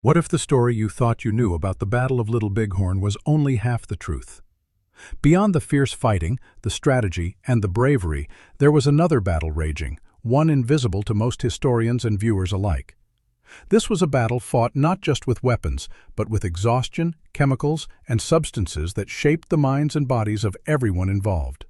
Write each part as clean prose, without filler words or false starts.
What if the story you thought you knew about the Battle of Little Bighorn was only half the truth? Beyond the fierce fighting, the strategy, and the bravery, there was another battle raging, one invisible to most historians and viewers alike. This was a battle fought not just with weapons, but with exhaustion, chemicals, and substances that shaped the minds and bodies of everyone involved.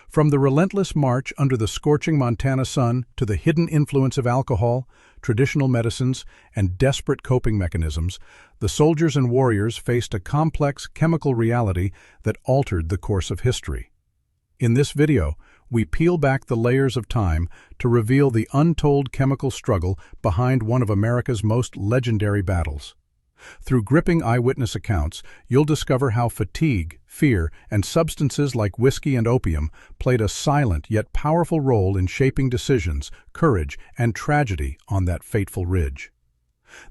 From the relentless march under the scorching Montana sun to the hidden influence of alcohol, traditional medicines, and desperate coping mechanisms, the soldiers and warriors faced a complex chemical reality that altered the course of history. In this video, we peel back the layers of time to reveal the untold chemical struggle behind one of America's most legendary battles. Through gripping eyewitness accounts, you'll discover how fatigue, fear, and substances like whiskey and opium played a silent yet powerful role in shaping decisions, courage, and tragedy on that fateful ridge.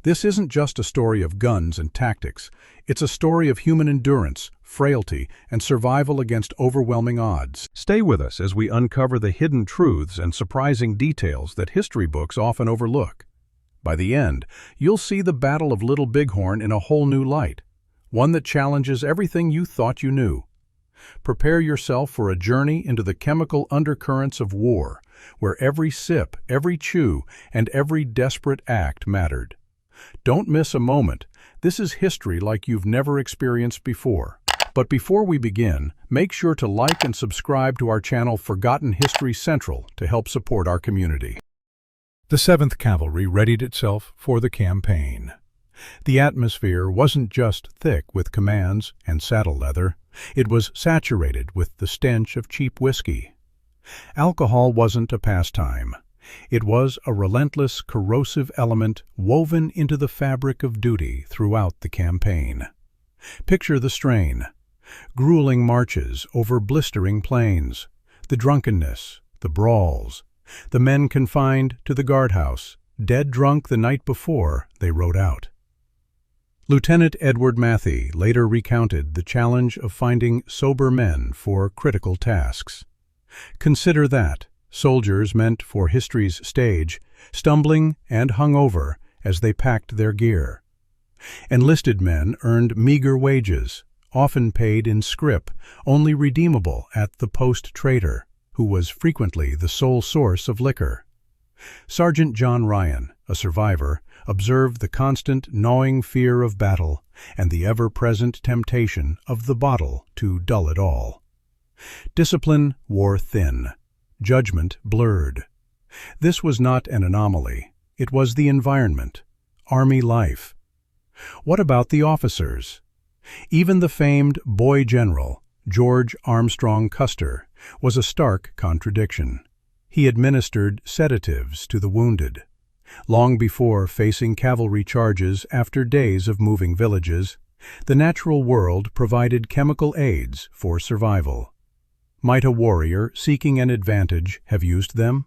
This isn't just a story of guns and tactics. It's a story of human endurance, frailty, and survival against overwhelming odds. Stay with us as we uncover the hidden truths and surprising details that history books often overlook. By the end, you'll see the Battle of Little Bighorn in a whole new light, one that challenges everything you thought you knew. Prepare yourself for a journey into the chemical undercurrents of war, where every sip, every chew, and every desperate act mattered. Don't miss a moment. This is history like you've never experienced before. But before we begin, make sure to like and subscribe to our channel Forgotten History Central to help support our community. The 7th Cavalry readied itself for the campaign. The atmosphere wasn't just thick with commands and saddle leather, it was saturated with the stench of cheap whiskey. Alcohol wasn't a pastime. It was a relentless, corrosive element woven into the fabric of duty throughout the campaign. Picture the strain. Grueling marches over blistering plains, the drunkenness, the brawls, the men confined to the guardhouse, dead drunk the night before they rode out. Lieutenant Edward Matthey later recounted the challenge of finding sober men for critical tasks. Consider that, soldiers meant for history's stage, stumbling and hungover as they packed their gear. Enlisted men earned meager wages, often paid in scrip, only redeemable at the post trader, who was frequently the sole source of liquor. Sergeant John Ryan, a survivor, observed the constant gnawing fear of battle and the ever-present temptation of the bottle to dull it all. Discipline wore thin, judgment blurred. This was not an anomaly. It was the environment, Army life. What about the officers? Even the famed boy general, George Armstrong Custer, was a stark contradiction. He administered sedatives to the wounded. Long before facing cavalry charges after days of moving villages, the natural world provided chemical aids for survival. Might a warrior seeking an advantage have used them?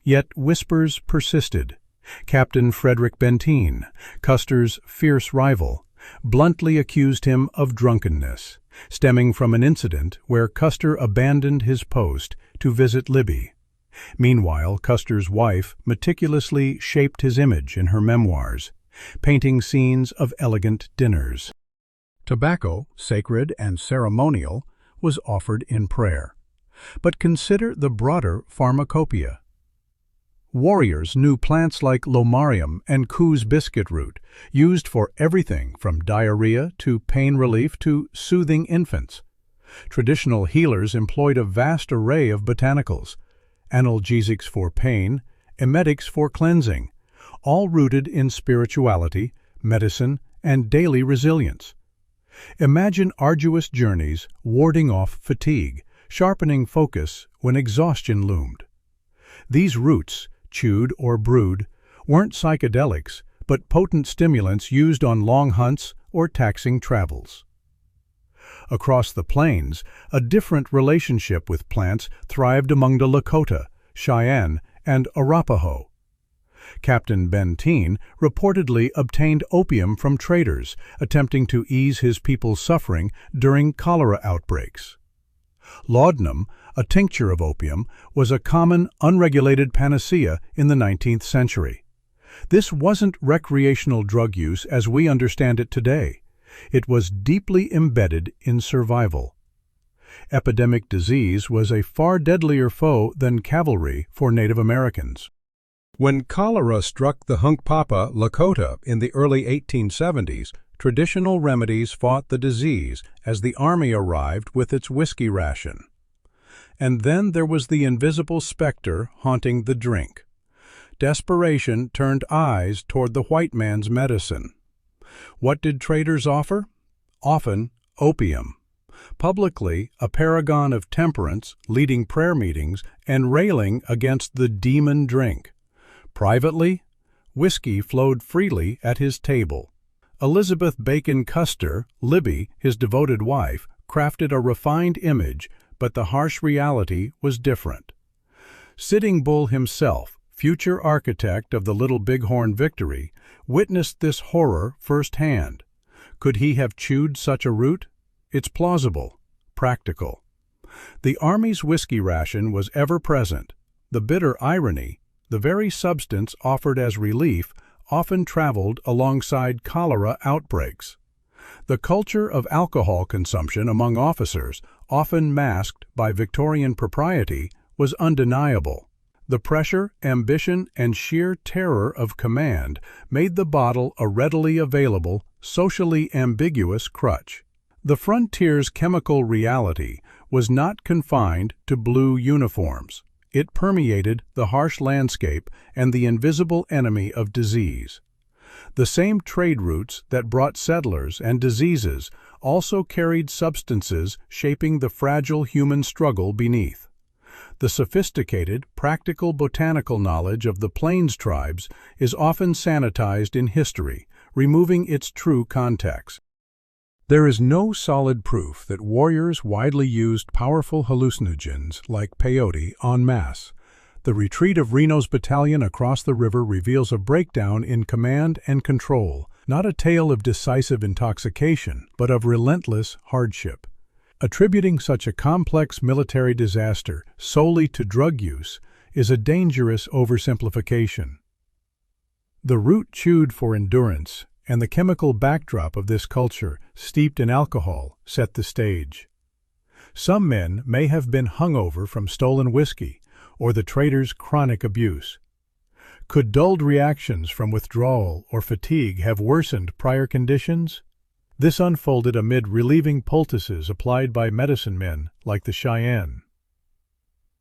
Yet whispers persisted. Captain Frederick Benteen, Custer's fierce rival, bluntly accused him of drunkenness, stemming from an incident where Custer abandoned his post to visit Libby. Meanwhile, Custer's wife meticulously shaped his image in her memoirs, painting scenes of elegant dinners. Tobacco, sacred and ceremonial, was offered in prayer. But consider the broader pharmacopoeia. Warriors knew plants like lomarium and Coues biscuit root, used for everything from diarrhea to pain relief to soothing infants. Traditional healers employed a vast array of botanicals, analgesics for pain, emetics for cleansing, all rooted in spirituality, medicine, and daily resilience. Imagine arduous journeys warding off fatigue, sharpening focus when exhaustion loomed. These roots, chewed or brewed, weren't psychedelics, but potent stimulants used on long hunts or taxing travels. Across the plains, a different relationship with plants thrived among the Lakota, Cheyenne, and Arapaho. Captain Benteen reportedly obtained opium from traders, attempting to ease his people's suffering during cholera outbreaks. Laudanum, a tincture of opium, was a common, unregulated panacea in the 19th century. This wasn't recreational drug use as we understand it today. It was deeply embedded in survival. Epidemic disease was a far deadlier foe than cavalry for Native Americans. When cholera struck the Hunkpapa, Lakota in the early 1870s, traditional remedies fought the disease as the army arrived with its whiskey ration. And then there was the invisible specter haunting the drink. Desperation turned eyes toward the white man's medicine. What did traders offer? Often opium. Publicly, a paragon of temperance, leading prayer meetings, and railing against the demon drink. Privately, whiskey flowed freely at his table. Elizabeth Bacon Custer, Libby, his devoted wife, crafted a refined image, but the harsh reality was different. Sitting Bull himself, future architect of the Little Bighorn victory, witnessed this horror firsthand. Could he have chewed such a root? It's plausible, practical. The Army's whiskey ration was ever present. The bitter irony, the very substance offered as relief, often traveled alongside cholera outbreaks. The culture of alcohol consumption among officers, often masked by Victorian propriety, was undeniable. The pressure, ambition, and sheer terror of command made the bottle a readily available, socially ambiguous crutch. The frontier's chemical reality was not confined to blue uniforms. It permeated the harsh landscape and the invisible enemy of disease. The same trade routes that brought settlers and diseases also carried substances shaping the fragile human struggle beneath. The sophisticated, practical botanical knowledge of the Plains tribes is often sanitized in history, removing its true context. There is no solid proof that warriors widely used powerful hallucinogens like peyote en masse. The retreat of Reno's battalion across the river reveals a breakdown in command and control, not a tale of decisive intoxication, but of relentless hardship. Attributing such a complex military disaster solely to drug use is a dangerous oversimplification. The root chewed for endurance and the chemical backdrop of this culture, steeped in alcohol, set the stage. Some men may have been hungover from stolen whiskey or the trader's chronic abuse. Could dulled reactions from withdrawal or fatigue have worsened prior conditions? This unfolded amid relieving poultices applied by medicine men like the Cheyenne.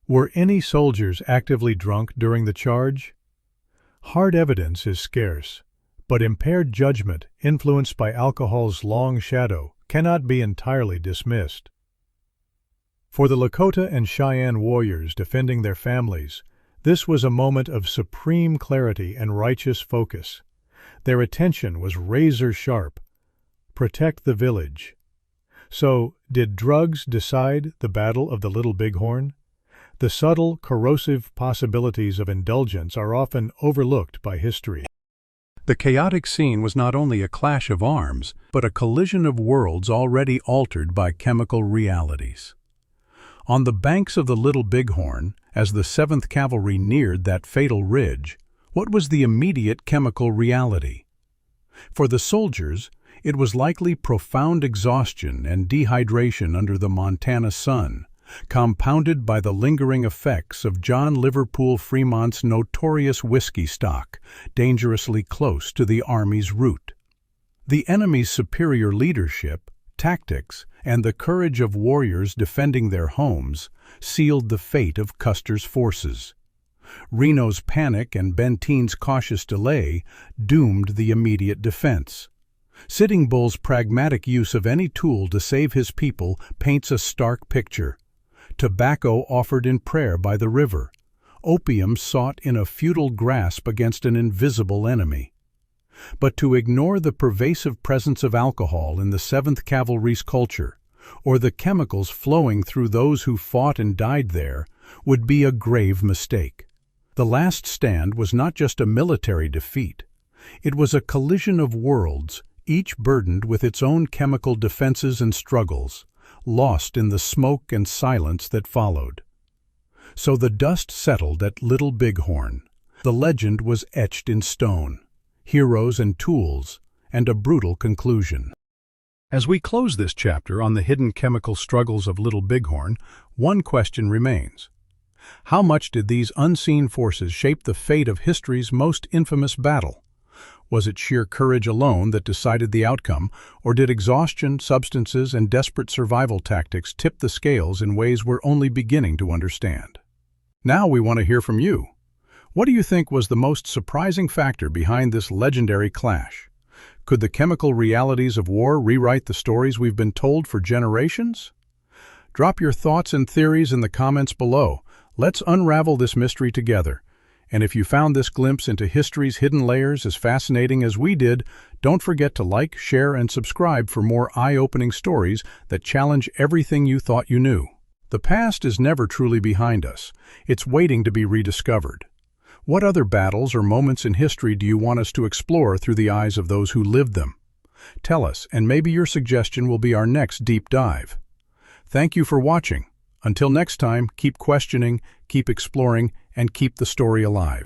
Were any soldiers actively drunk during the charge? Hard evidence is scarce, but impaired judgment, influenced by alcohol's long shadow, cannot be entirely dismissed. For the Lakota and Cheyenne warriors defending their families, this was a moment of supreme clarity and righteous focus. Their attention was razor-sharp. Protect the village. So, did drugs decide the Battle of the Little Bighorn? The subtle, corrosive possibilities of indulgence are often overlooked by history. The chaotic scene was not only a clash of arms, but a collision of worlds already altered by chemical realities. On the banks of the Little Bighorn, as the 7th Cavalry neared that fatal ridge, what was the immediate chemical reality? For the soldiers, it was likely profound exhaustion and dehydration under the Montana sun, compounded by the lingering effects of John Liverpool Fremont's notorious whiskey stock, dangerously close to the Army's route. The enemy's superior leadership, tactics, and the courage of warriors defending their homes sealed the fate of Custer's forces. Reno's panic and Benteen's cautious delay doomed the immediate defense. Sitting Bull's pragmatic use of any tool to save his people paints a stark picture. Tobacco offered in prayer by the river, opium sought in a futile grasp against an invisible enemy. But to ignore the pervasive presence of alcohol in the 7th Cavalry's culture, or the chemicals flowing through those who fought and died there, would be a grave mistake. The last stand was not just a military defeat. It was a collision of worlds, each burdened with its own chemical defenses and struggles, lost in the smoke and silence that followed. So the dust settled at Little Bighorn. The legend was etched in stone, heroes and tools, and a brutal conclusion. As we close this chapter on the hidden chemical struggles of Little Bighorn, one question remains. How much did these unseen forces shape the fate of history's most infamous battle? Was it sheer courage alone that decided the outcome, or did exhaustion, substances, and desperate survival tactics tip the scales in ways we're only beginning to understand? Now we want to hear from you. What do you think was the most surprising factor behind this legendary clash? Could the chemical realities of war rewrite the stories we've been told for generations? Drop your thoughts and theories in the comments below. Let's unravel this mystery together. And if you found this glimpse into history's hidden layers as fascinating as we did, don't forget to like, share, and subscribe for more eye-opening stories that challenge everything you thought you knew. The past is never truly behind us. It's waiting to be rediscovered. What other battles or moments in history do you want us to explore through the eyes of those who lived them? Tell us, and maybe your suggestion will be our next deep dive. Thank you for watching. Until next time, keep questioning, keep exploring, and keep the story alive.